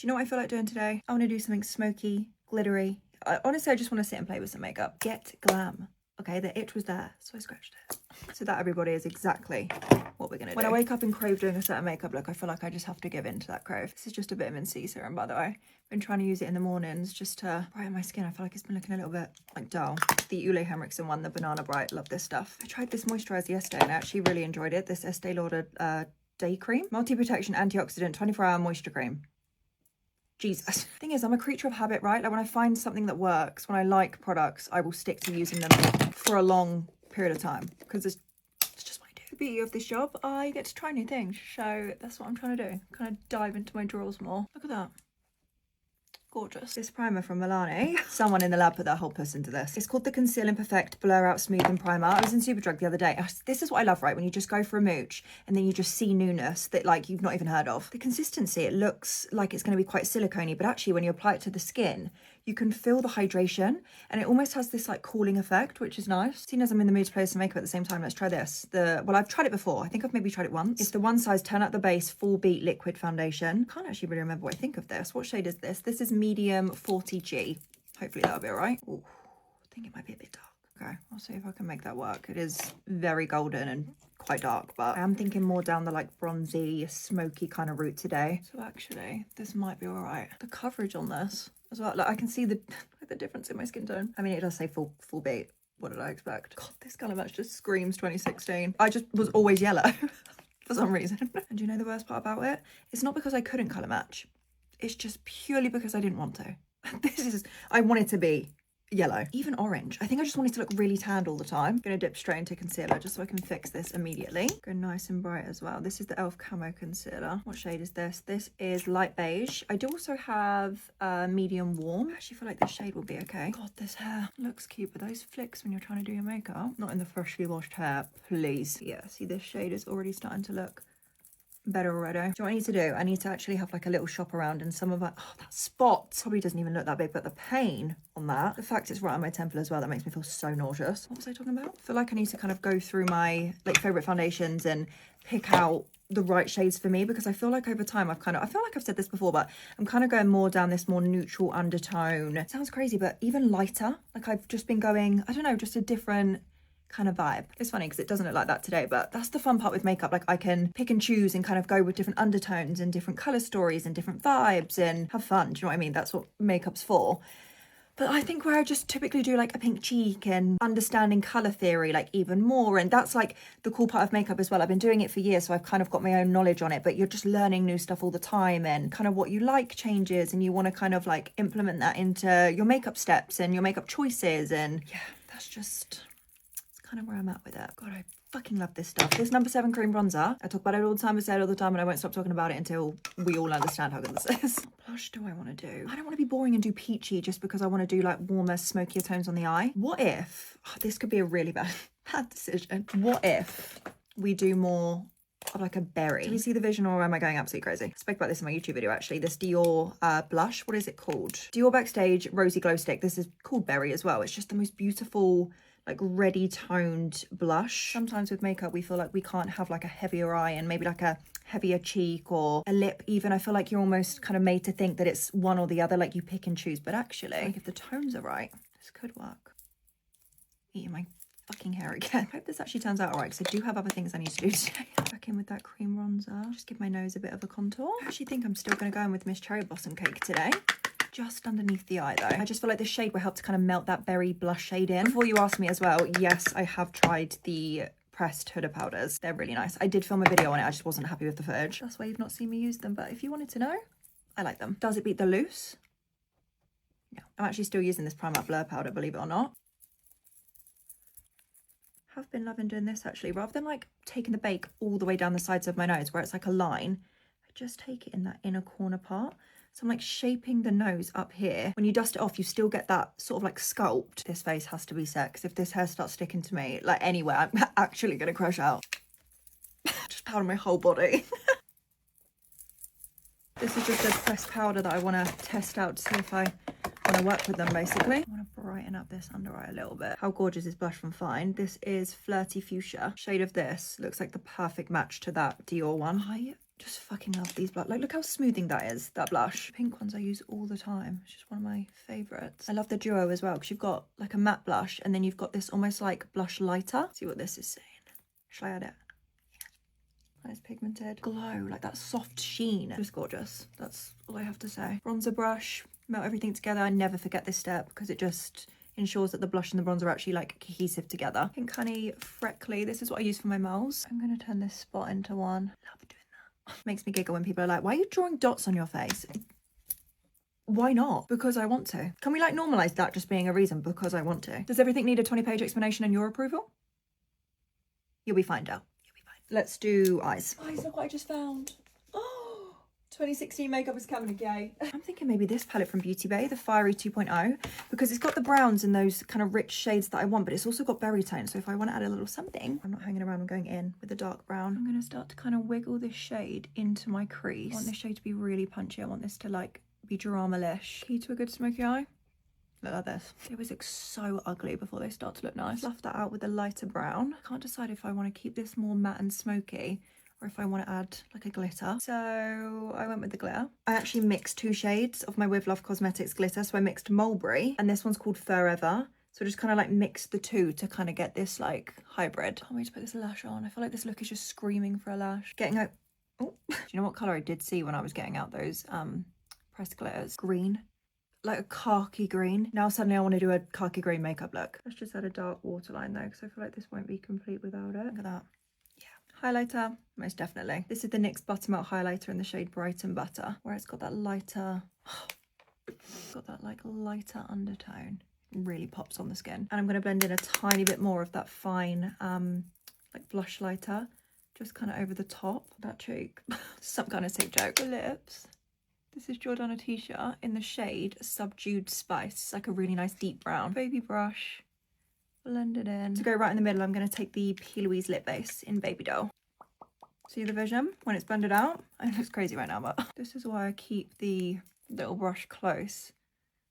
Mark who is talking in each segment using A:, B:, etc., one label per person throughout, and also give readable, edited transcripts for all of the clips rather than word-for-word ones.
A: you know what I feel like doing today? I want to do something smoky, glittery. Honestly, I just want to sit and play with some makeup. Get glam. Okay, the itch was there, so I scratched it. So that, everybody, is exactly what we're going to do. When I wake up and crave doing a certain makeup look, I feel like I just have to give in to that crave. This is just a vitamin C serum, by the way. I've been trying to use it in the mornings just to brighten my skin. I feel like it's been looking a little bit like dull. The Ole Henriksen one, the Banana Bright, love this stuff. I tried this moisturizer yesterday and I actually really enjoyed it. This Estee Lauder Day Cream. Multi-protection antioxidant 24-hour moisture cream. Jesus. Thing is, I'm a creature of habit, right? Like when I find something that works, when I like products, I will stick to using them for a long period of time because it's just what I do. The beauty of this job, I get to try new things. So that's what I'm trying to do. Kind of dive into my drawers more. Look at that. Gorgeous. This primer from Milani. Someone in the lab put their whole puss into this. It's called the Conceal and Perfect Blur Out Smoothing Primer. I was in Superdrug the other day. This is what I love, right? When you just go for a mooch and then you just see newness that like you've not even heard of. The consistency, it looks like it's going to be quite silicone-y, but actually when you apply it to the skin, you can feel the hydration and it almost has this like cooling effect, which is nice. Seeing as I'm in the mood to play some makeup at the same time, let's try this. Well, I've tried it before. I think I've maybe tried it once. It's the One Size Turn Up the Base Full Beat Liquid Foundation. Can't actually really remember what I think of this. What shade is this? This is medium 40G. Hopefully that'll be all right. Ooh, I think it might be a bit dark. Okay, I'll see if I can make that work. It is very golden and quite dark, but I am thinking more down the like bronzy, smoky kind of route today. So actually, this might be all right. The coverage on this as well, like I can see the difference in my skin tone. I mean, it does say full beat. What did I expect? God, this colour match just screams 2016. I just was always yellow for some reason. And do you know the worst part about it? It's not because I couldn't colour match. It's just purely because I didn't want to. I want it to be yellow, even orange. I think I just want it to look really tanned all the time. I'm gonna dip straight into concealer just so I can fix this immediately. Go nice and bright as well. This is the e.l.f. Camo Concealer. What shade is this? This is light beige. I do also have medium warm. I actually feel like this shade will be okay. God, this hair looks cute, but those flicks when you're trying to do your makeup, not in the freshly washed hair, please. Yeah, see this shade is already starting to look better already. Do you know what I need to do? I need to actually have like a little shop around and some of that, oh, that spot probably doesn't even look that big, but the pain on that, the fact it's right on my temple as well, that makes me feel so nauseous. What was I talking about? I feel like I need to kind of go through my like favorite foundations and pick out the right shades for me, because I feel like over time I feel like I've said this before, but I'm kind of going more down this more neutral undertone. It sounds crazy, but even lighter. Like I've just been going, I don't know, just a different kind of vibe. It's funny because it doesn't look like that today, but that's the fun part with makeup. Like I can pick and choose and kind of go with different undertones and different color stories and different vibes and have fun. Do you know what I mean? That's what makeup's for. But I think where I just typically do like a pink cheek and understanding color theory like even more, and that's like the cool part of makeup as well. I've been doing it for years, so I've kind of got my own knowledge on it, but you're just learning new stuff all the time, and kind of what you like changes, and you want to kind of like implement that into your makeup steps and your makeup choices. And yeah, that's just kind of where I'm at with it. God, I fucking love this stuff. This number 7 cream bronzer, I talk about it all the time, I say it all the time, and I won't stop talking about it until we all understand how good this is. What blush do I want to do? I don't want to be boring and do peachy just because I want to do like warmer, smokier tones on the eye. What if, this could be a really bad decision. What if we do more of like a berry? Do you see the vision, or am I going absolutely crazy? I spoke about this in my YouTube video actually. This Dior blush, what is it called? Dior Backstage Rosy Glow Stick. This is called Berry as well. It's just the most beautiful, like ready toned blush. Sometimes with makeup we feel like we can't have like a heavier eye and maybe like a heavier cheek or a lip even. I feel like you're almost kind of made to think that it's one or the other, like you pick and choose, but actually like if the tones are right, this could work. Eating my fucking hair again. I hope this actually turns out all right, because I do have other things I need to do today. Back in with that cream bronzer, just give my nose a bit of a contour. I actually think I'm still going to go in with Miss Cherry Blossom Cake today. Just underneath the eye though. I just feel like this shade will help to kind of melt that berry blush shade in. Before you ask me as well, yes, I have tried the pressed Huda powders. They're really nice. I did film a video on it, I just wasn't happy with the footage. That's why you've not seen me use them, but if you wanted to know, I like them. Does it beat the loose? Yeah. I'm actually still using this Primark Blur powder, believe it or not. Have been loving doing this actually, rather than like taking the bake all the way down the sides of my nose where it's like a line, I just take it in that inner corner part. So I'm like shaping the nose up here. When you dust it off, you still get that sort of like sculpt. This face has to be set, because if this hair starts sticking to me, like anywhere, I'm actually gonna crash out. Just powder my whole body. This is just a pressed powder that I wanna test out to see if I wanna work with them basically. I wanna brighten up this under eye a little bit. How gorgeous is blush from Fine? This is Flirty Fuchsia. Shade of this looks like the perfect match to that Dior one. I Just fucking love these blush. Like, look how smoothing that is, that blush. Pink ones I use all the time. It's just one of my favourites. I love the duo as well, because you've got like a matte blush and then you've got this almost like blush lighter. See what this is saying. Shall I add it? Nice pigmented glow, like that soft sheen. Just gorgeous. That's all I have to say. Bronzer brush, melt everything together. I never forget this step because it just ensures that the blush and the bronzer are actually like cohesive together. Pink Honey Freckly. This is what I use for my moles. I'm going to turn this spot into one. Love doing that. Makes me giggle when people are like, why are you drawing dots on your face? Why not? Because I want to. Can we like normalize that just being a reason? Because I want to. Does everything need a 20-page explanation and your approval? You'll be fine, Del. You'll be fine. Let's do eyes. Eyes, look what I just found. Oh, 2016 makeup is coming again. I'm thinking maybe this palette from Beauty Bay, the Fiery 2.0, because it's got the browns and those kind of rich shades that I want, but it's also got berry tone. So if I want to add a little something, I'm not hanging around, I'm going in with the dark brown. I'm going to start to kind of wiggle this shade into my crease. I want this shade to be really punchy. I want this to like be drama-lish. Key to a good smoky eye. Look like this. They always look so ugly before they start to look nice. Fluff that out with a lighter brown. I can't decide if I want to keep this more matte and smoky or if I want to add like a glitter. So I went with the glitter. I actually mixed 2 shades of my With Love Cosmetics glitter. So I mixed Mulberry and this one's called Forever. So I just kind of like mixed the two to kind of get this like hybrid. Can't wait to put this lash on. I feel like this look is just screaming for a lash. Getting out. Oh, do you know what colour I did see when I was getting out those pressed glitters? Green. Like a khaki green. Now suddenly I want to do a khaki green makeup look. Let's just add a dark waterline though, because I feel like this won't be complete without it. Look at that. Yeah. Highlighter, most definitely. This is the NYX Buttermelt highlighter in the shade Brighton Butter, where it's got that lighter, got that like lighter undertone. Really pops on the skin. And I'm going to blend in a tiny bit more of that fine like blush lighter, just kind of over the top of that cheek. Some kind of sick joke. The lips. This is Jordana Tisha in the shade Subdued Spice. It's like a really nice deep brown. Baby brush, blend it in. To go right in the middle, I'm going to take the P. Louise lip base in Baby Doll. See the vision when it's blended out? I know it's crazy right now, but this is why I keep the little brush close.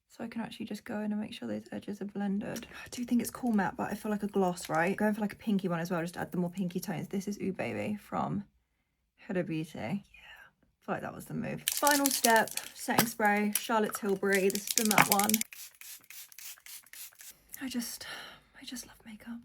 A: So I can actually just go in and make sure those edges are blended. I do think it's cool matte, but I feel like a gloss, right? Going for like a pinky one as well, just to add the more pinky tones. This is Ooh Baby from Huda Beauty. I feel like that was the move. Final step, setting spray, Charlotte Tilbury. This is the matte one. I just love makeup.